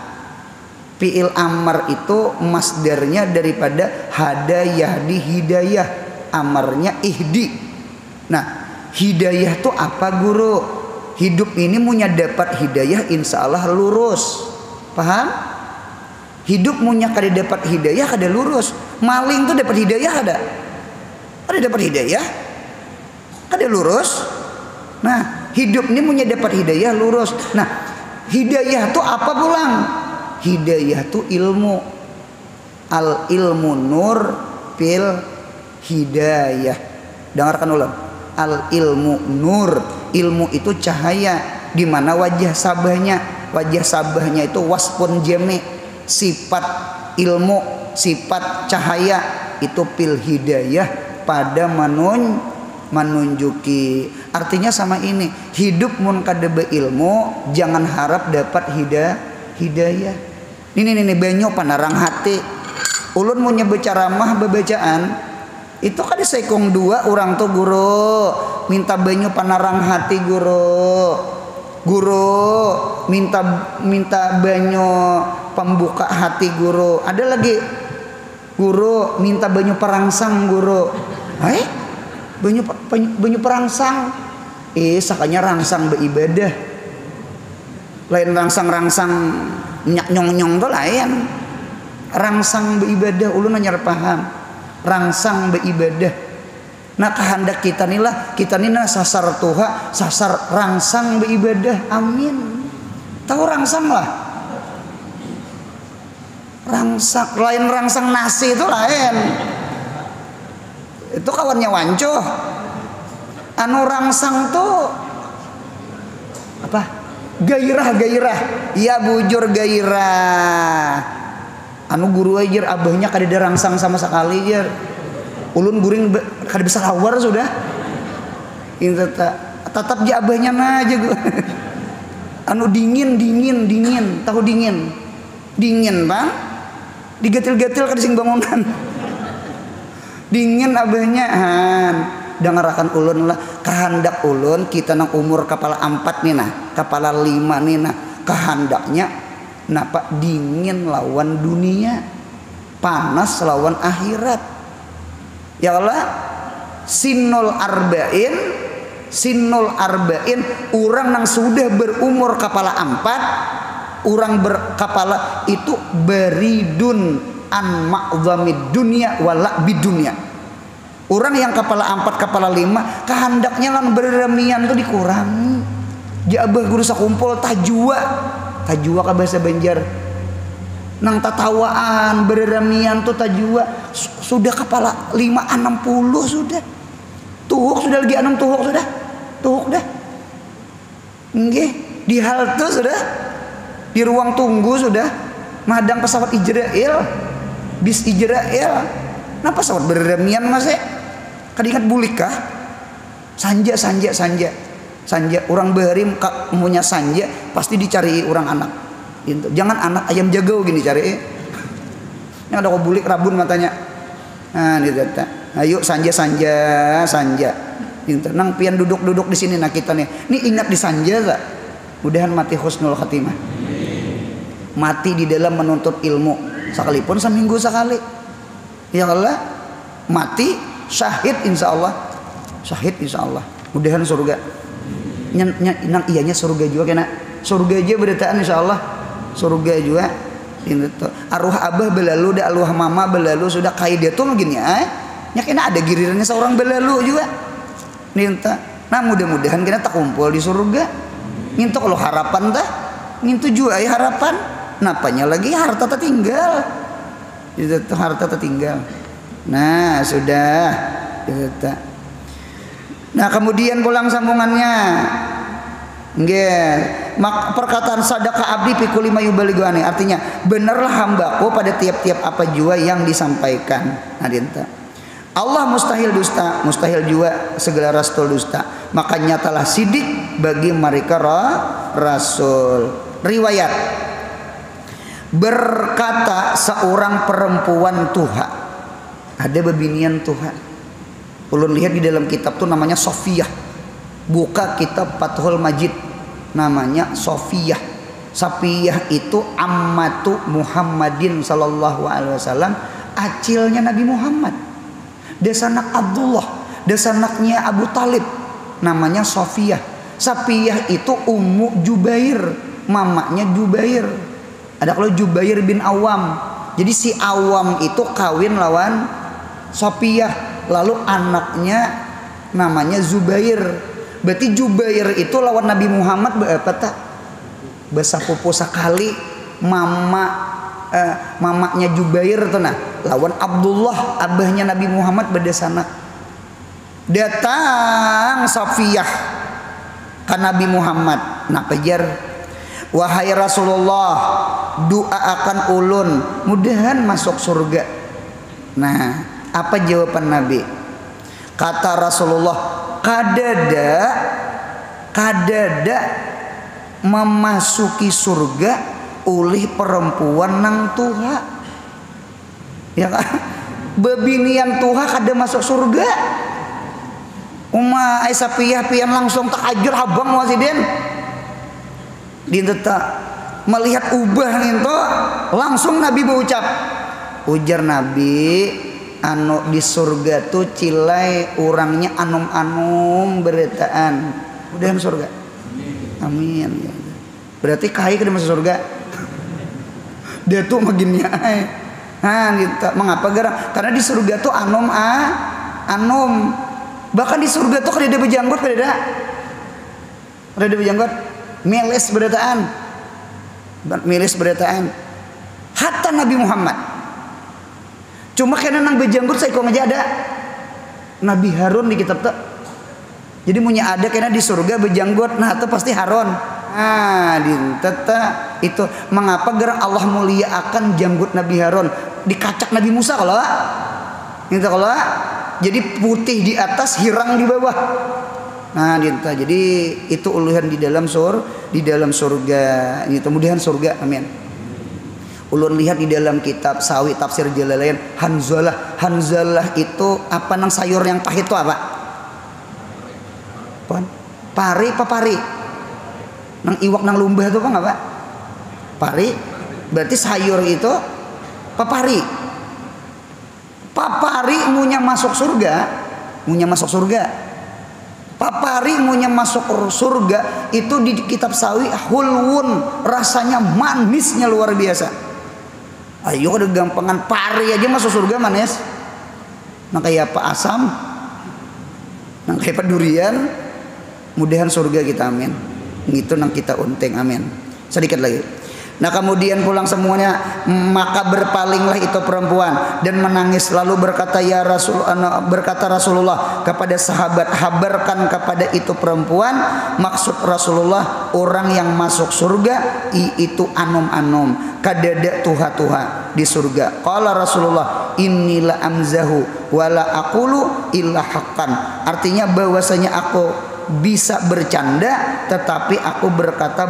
Fi'il amar itu masdarnya daripada hada yahdi hidayah. Amarnya ihdi. Nah hidayah itu apa guru? Hidup ini punya dapat hidayah insya Allah lurus. Paham? Hidup punya kada dapat hidayah kada lurus. Maling tuh dapat hidayah ada. Ada dapat hidayah kada lurus. Nah hidup ini punya dapat hidayah lurus. Nah hidayah itu apa pulang? Hidayah itu ilmu. Al ilmu nur fil hidayah. Dengarkan ulang. Al ilmu nur. Ilmu itu cahaya. Di mana wajah sabahnya? Wajah sabahnya itu waspun jami. Sifat ilmu, sifat cahaya itu fil hidayah pada menunjuki. Artinya sama ini. Hidup mun kada beilmu jangan harap dapat hidayah. Ini banyak panarang hati. Ulun mau ceramah bebacaan itu kan sekong dua orang tuh guru minta banyak panarang hati guru minta banyak pembuka hati guru. Ada lagi guru minta banyak perangsang guru. Banyak perangsang. Sakanya rangsang beribadah. Lain rangsang nyong tuh lain. Rangsang beribadah ulun hanya paham. Rangsang beribadah. Nah kehendak kita nih sasar Tuhan, sasar rangsang beribadah. Amin. Tahu rangsang lah. Rangsang lain rangsang nasi itu lain. Itu kawannya wanco. Anu rangsang tuh apa? Gairah. Iya bujur gairah. Anu guru aja abahnya kada ada rangsang sama sekali aja. Ulun guring kada bisa lawar sudah. Ini tetap je abahnya aja gua. Anu dingin. Tahu dingin? Dingin, Bang. Digatil-gatil kada sing bangunan. Dingin abahnya. Dengarkan ulun lah. Kehendak ulun kita nang umur kepala 4 nih nah, kepala 5 nih nah. Kehendaknya napa dingin lawan dunia, panas lawan akhirat. Ya Allah, sinul arba'in orang nang sudah berumur kepala 4, orang berkepala itu beridun an ma'zamid dunia wala bidunya. Orang yang kepala 4 kepala 5 kehendaknya lan berremian itu dikurangi. Jabah guru sakumpul tajwa ka bahasa Banjar. Nang tatawaan berremian tuh tajwa sudah kepala 5 60 sudah. Tuhuk sudah lagi 6 tuhuk sudah. Tuhuk dah. Nggih, di halte sudah. Di ruang tunggu sudah. Madang pesawat Israel. Bis Israel. Nah pesawat berremian masih. Kadingat bulik kah? Sanja orang bahari punya sanja pasti dicari orang anak. Jangan anak ayam jagau gini cari. Yang ada kau bulik rabun matanya. Nah ini data. Ayo sanja. Nang pian duduk di sini nah kita nih. Ini ingat di sanja tak? Mudahan mati husnul khatimah. Mati di dalam menuntut ilmu sekalipun seminggu sekali. Ya Allah, mati syahid insya Allah. Mudahan surga. Nang iyanya surga juga kena. Surga aja beritaan insya Allah. Surga juga. Arwah abah belalu, arwah mama belalu sudah kayak dia tuh begini nya kena ada gilirannya seorang belalu juga ninta. Nah mudah-mudahan kita tak kumpul di surga. Ngintu kalau harapan tah ngintu juga ya harapan. Napanya lagi harta tertinggal. Itu harta tertinggal. Nah sudah itu. Nah kemudian pulang sambungannya. Nggih, perkataan sadaqah abdi fi kulli ma yubaligani, artinya benarlah hambaku pada tiap-tiap apa jua yang disampaikan. Nah dinta. Allah mustahil dusta, mustahil juga segala rasul dusta. Maka nyatalah sidik bagi mereka rasul. Riwayat berkata seorang perempuan Tuha, ada bebinian Tuha. Ulun lihat di dalam kitab tuh namanya Sofiyah. Buka kitab Fathul Majid, namanya Sofiyah. Safiyah itu ammatu Muhammadin sallallahu alaihi wasallam, acilnya Nabi Muhammad. Desanak Abdullah, desanaknya Abu Talib, namanya Sofiyah. Safiyah itu Ummu Jubair, mamanya Jubair. Ada kalau Jubair bin Awam. Jadi si Awam itu kawin lawan Sofiyah, lalu anaknya namanya Zubair. Berarti Jubair itu lawan Nabi Muhammad berapa tak? Besapupu sekali mamanya Jubair tuh nah lawan Abdullah abahnya Nabi Muhammad berdasana. Datang Safiyah ke Nabi Muhammad, nak kejar, wahai Rasulullah, doa akan ulun mudahan masuk surga. Nah apa jawaban Nabi? Kata Rasulullah, kadada memasuki surga oleh perempuan nang Tuha. Ya kan? Bebinian Tuha kada masuk surga. Uma Aisyah pian langsung tak ajur habang wasiden. Dinta melihat ubah itu langsung Nabi berucap. Ujar Nabi, anu di surga tuh cilai orangnya anum-anum beretaan. Udahan surga. Amin. Berarti kai kada masuk surga. Dia tuh maginnya. Nah, gitu. Mengapa karena di surga tuh anum. Bahkan di surga tuh kada ada bejanggot, kada ada bejanggot. Meles beretaan. Hatta Nabi Muhammad. Cuma karena nang bejanggut saya kok aja ada Nabi Harun di kitab tuh. Jadi punya ada karena di surga bejanggut, nah itu pasti Harun. Nah, teta itu mengapa gerak Allah mulia akan janggut Nabi Harun dikacak Nabi Musa kalau jadi putih di atas, hirang di bawah. Nah, dinta. Jadi itu uluhan di dalam surga. Ini kemudian surga. Amin. Ulun lihat di dalam kitab Sawi Tafsir Jalalain, Hanzalah itu apa nang sayur yang pahit itu apa? Pari. Nang iwak nang lumbah itu apa? Pari. Berarti sayur itu papari. Papari munya masuk surga. Papari munya masuk surga itu di kitab Sawi hulwun, rasanya manisnya luar biasa. Ayo udah gampangan pari aja masuk surga manis. Nang kayak apa asam, nang kayak apa durian. Mudahan surga kita, amin. Gitu nang kita unteng, amin. Sedikit lagi. Nah kemudian pulang semuanya, maka berpalinglah itu perempuan dan menangis, lalu berkata Rasulullah kepada sahabat, habarkan kepada itu perempuan, maksud Rasulullah orang yang masuk surga itu anum-anum, kadada tuha-tuha di surga. Qala Rasulullah, innila amzahu wala aqulu illa haqqan. Artinya bahwasanya aku bisa bercanda tetapi aku berkata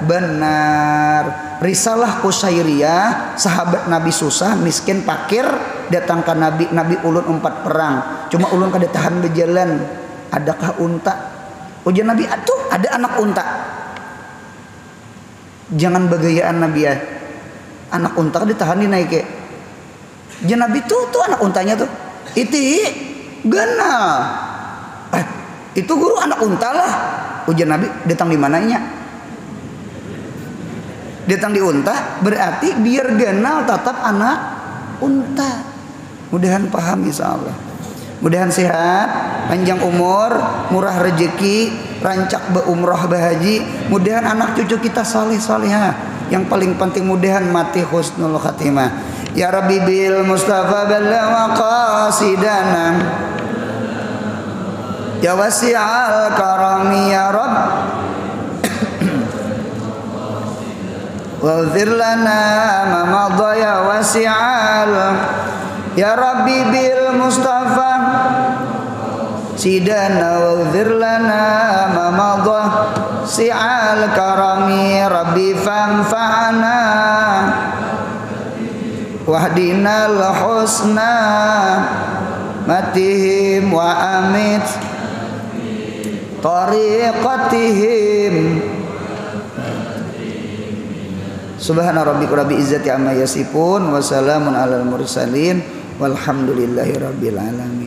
benar. Risalah Qusairiyah, sahabat Nabi susah, miskin, fakir, datang ke Nabi ulun 4 perang. Cuma ulun kada tahan berjalan. Adakah unta? Ujian Nabi, atuh ada anak unta. Jangan bagayaan Nabi ya. Anak unta kada tahan dinaiki. Ujian Nabi tuh anak untanya tuh. Iti genal. Itu guru anak unta lah. Ujian Nabi datang di mananya? Datang di unta berarti biar ganal tetap anak unta. Mudahan paham insyaallah. Mudahan sehat, panjang umur, murah rezeki, rancak umrah bahaji. Mudahan anak cucu kita saleh salihah. Yang paling penting mudahan mati husnul khatimah. Ya Rabbi bil Mustafa balagh maqasidana. Ya wasi'al karami ya Rabb. Waghfir lana ma madha ya wasi'al. Ya Rabbi bil Mustafa sidana waghfir lana ma madha si'al karami Rabbi fanfa'na wahdinal husna matihim wa amit tariqatihim. Subhana rabbika rabbil izzati amma yasifun wa salamun alal mursalin walhamdulillahi rabbil alamin.